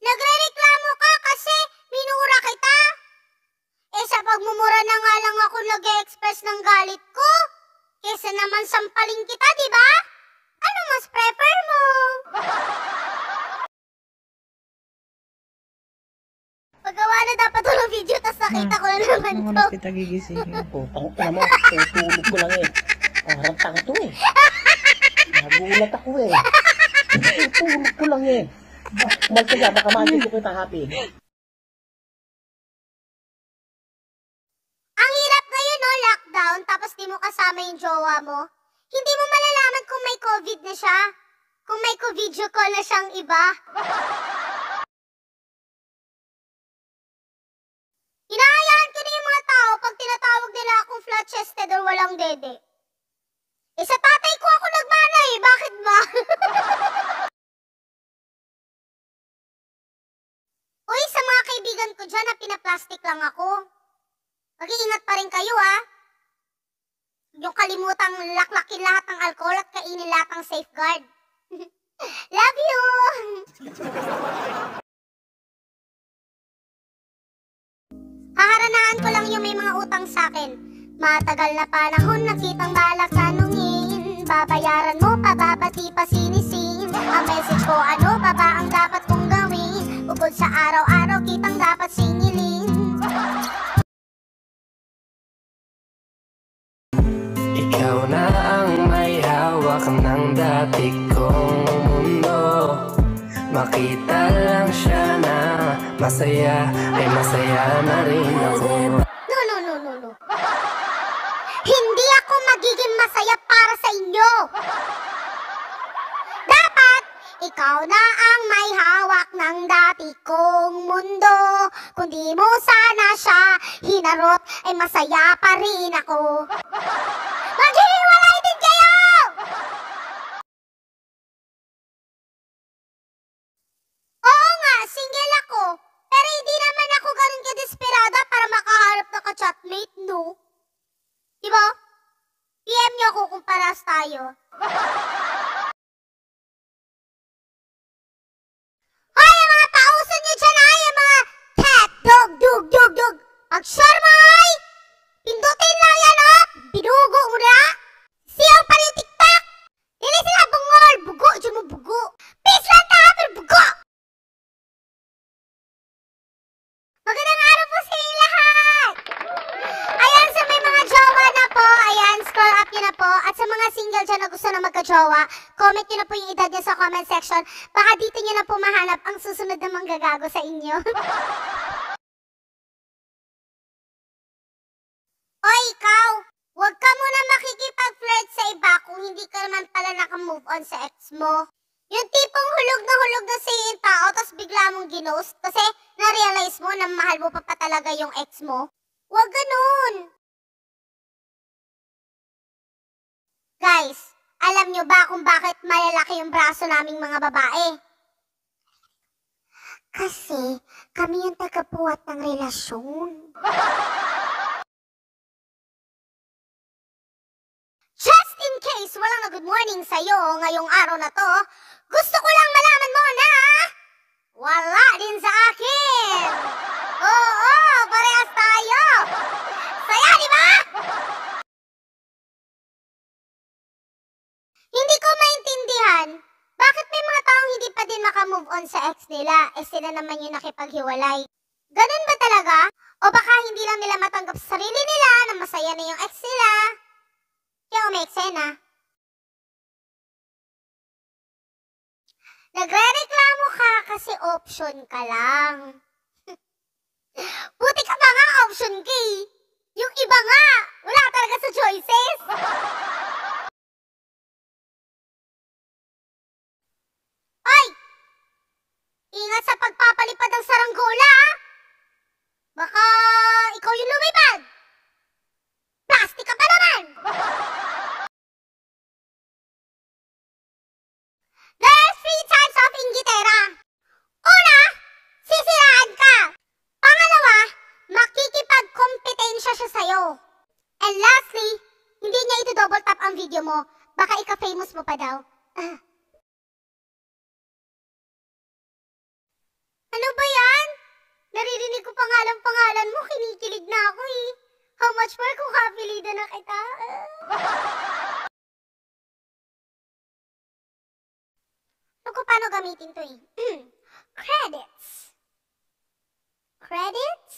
Nagrereklamo ka kasi minura kita. Eh sa pagmumura na nga lang ako nag-e-express ng galit ko. Kesa naman sampalin kita, di ba? Ano mas prefer mo? Paggawa na dapat ito ng video, tas nakita ko na naman to. Ano kita gigisingin ko? Tangka mo, tutulog ko lang eh. Parang tanga to eh. Nagulat ako eh. Tutulog ko lang eh. Basta ka, baka maagin ko kita happy. Ang hirap ngayon, no? Lockdown, tapos di mo kasama yung jowa mo. Hindi mo malalaman kung may COVID na siya. Kung may video call na siyang iba. Inaayaan ko na yung mga tao pag tinatawag nila akong flat-chested or walang dede. Eh sa tatay ko ako nagmana eh, bakit ba? Uy, sa mga kaibigan ko dyan na pinaplastic lang ako. Mag-iingat pa rin kayo ha. Yung kalimutang laklakin lahat ng alcohol at kainin lahat ng safeguard. Love you! Haharanahan ko lang yung may mga utang sa'kin. Matagal na panahon nakitang balak tanungin. Babayaran mo pa ba pati pa sinisin? Ang message ko ano pa ba ang dapat kong gawin? Bukod sa araw-araw kitang dapat singilin. Ikaw na ang may hawak ng dati kong mundo. Makita lang siya na masaya, ay masaya na rin ako. No. Hindi ako magiging masaya para sa inyo. Dapat ikaw na ang may hawak ng dati kong mundo. Kung di mo sana siya hinarot, ay masaya pa rin ako. Maghihiwalay din kayo! Oo nga, single ako. Pero hindi naman ako ganun kadesperada para makaharap na ka-chatmate, no? Diba? PM niyo ako kung paras tayo. Hoy, mga pausan niyo dyan ay, mga cat, dog. Mag-share mo, ay! Pindutin lang yan, oh! Binugo mo na! Siyaw pa rin TikTok! Dili sila bungol! Bugo, dyan mo bugo! Peace lang ta, pero bugo! Magandang araw po sa inyo lahat! Ayan, sa may mga jowa na po, ayan, scroll up nyo na po. At sa mga single dyan na gusto na magka-jowa, comment nyo na po yung edad nyo sa comment section. Baka dito nyo na po mahanap ang susunod na manggagago sa inyo. Oy, ikaw! Huwag ka muna makikipag-flirt sa iba kung hindi ka naman pala naka-move on sa ex mo. Yung tipong hulog na sa yung tao tapos bigla mong ginost kasi na-realize mo na mahal mo pa talaga yung ex mo. Huwag ganun! Guys, alam nyo ba kung bakit malalaki yung braso naming mga babae? Kasi kami yung tagabuhat ng relasyon. Just in case walang na good morning sa'yo ngayong araw na to, gusto ko lang malaman mo na wala din sa akin. Oo, parehas tayo. Saya, di ba? Hindi ko maintindihan, bakit may mga taong hindi pa din makamove on sa ex nila, eh sila naman yung nakipaghiwalay. Ganun ba talaga? O baka hindi lang nila matanggap sa sarili nila na masaya na yung ex nila? Kaya umeksena. Nagre-reklamo ka kasi option ka lang. Buti ka ba nga option ka eh. Yung iba nga, wala talaga sa choices. Ay! Ingat sa pagpapalipad ng saranggola. Baka ikaw yung lumipad. Plastic ka pa naman. There's 3 types of inggitera. Una, sisiraan ka. Pangalawa, makikipag-kompetensya siya sa'yo. And lastly, hindi niya ito double tap ang video mo. Baka ika-famous mo pa daw. Ano ba yan? Naririnig ko pangalan mo, kinikilig na ako eh. How much more kung kapilida na kita? Ano ko paano gamitin to eh? Credits. Credits?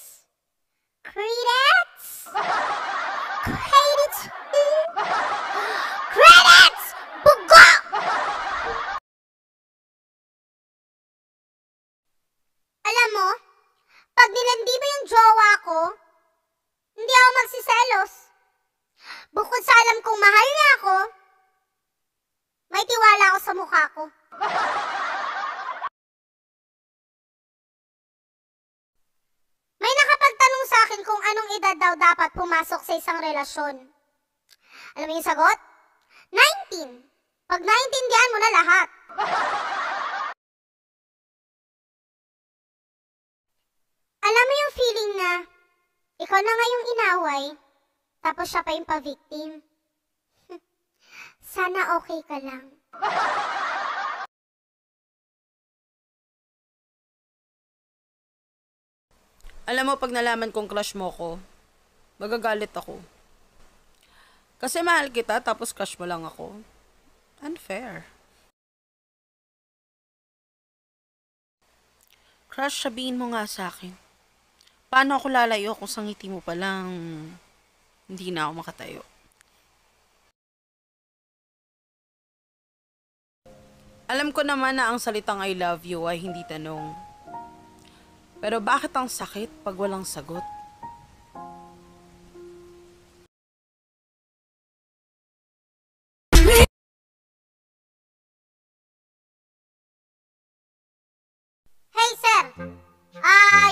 Credits? Credits? Credits! Bugo! Alam mo, pag nilandi mo yung jowa ko, hindi ako magsiselos. Bukod sa alam kong mahal niya ako, may tiwala ako sa mukha ko. May nakapagtanong sa akin kung anong edad daw dapat pumasok sa isang relasyon. Alam mo yung sagot? 19. Pag naintindihan mo na lahat. Alam mo yung feeling na ikaw na nga yung inaway, tapos siya pa yung pa-victim. Sana okay ka lang. Alam mo, pag nalaman kong crush mo ko, magagalit ako. Kasi mahal kita, tapos crush mo lang ako. Unfair. Crush, sabihin mo nga sa akin. Paano ako lalayo kung sa ngiti mo pa lang hindi na ako makatayo? Alam ko naman na ang salitang I love you ay hindi tanong. Pero bakit ang sakit pag walang sagot? Hey sir,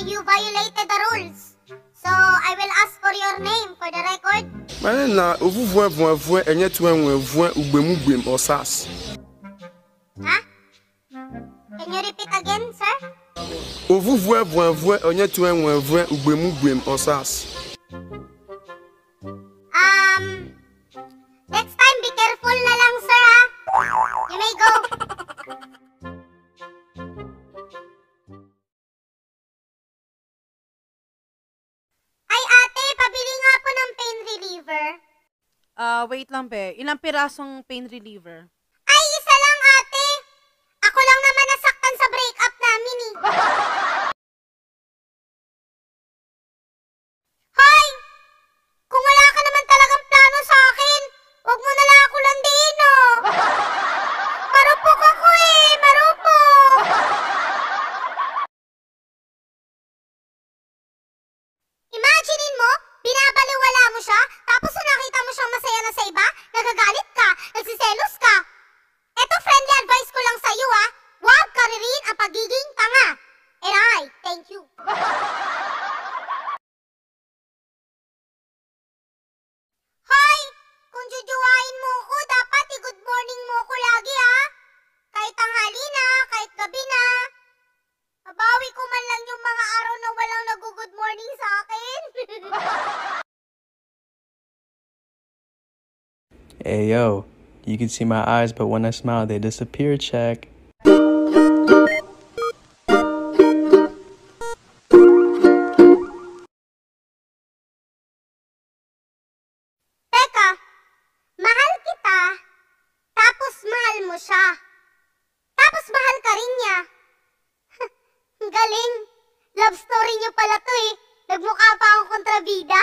you violated the rules. So I will ask for your name for the record. Mana na ovuvue enye tuenwevue ugbemugwem osas. Huh? Can you repeat again, sir? Ovuvue enye tuenwevue ugbemugwem osas. Next time be careful na lang, sir, ha? You may go. Ay, ate, pabili nga po ng pain reliever. Wait lang be. Ilang pirasong pain reliever? Ay, isa lang, ate. Ako lang naman nasaktan sa breakup namin, eh. Hoy! Kung wala ka naman talagang plano sa akin, wag mo na lang ako landiin, oh. Marupok ako, eh. Marupok. Imaginein mo, binabaliwala mo siya, tapos nung nakita mo siyang masaya na sa iba, nagagalit ka, nagsiselos ka. Eto friendly advice ko lang sa'yo, ha. Huwag karirin ang pagiging tanga. And I thank you. Hoy! Kung jujuwain mo ko, dapat i-good morning mo ko lagi, ha. Kahit tanghali na, kahit gabi na. Mabawi ko man lang yung mga araw na walang nag-good morning sa akin. Hey yo, you can see my eyes, but when I smile, they disappear. Check. Teka, mahal kita, tapos mahal mo siya. Tapos mahal ka rin niya. Ang galing. Love story niyo pala to eh. Nagmukha pa akong kontrabida.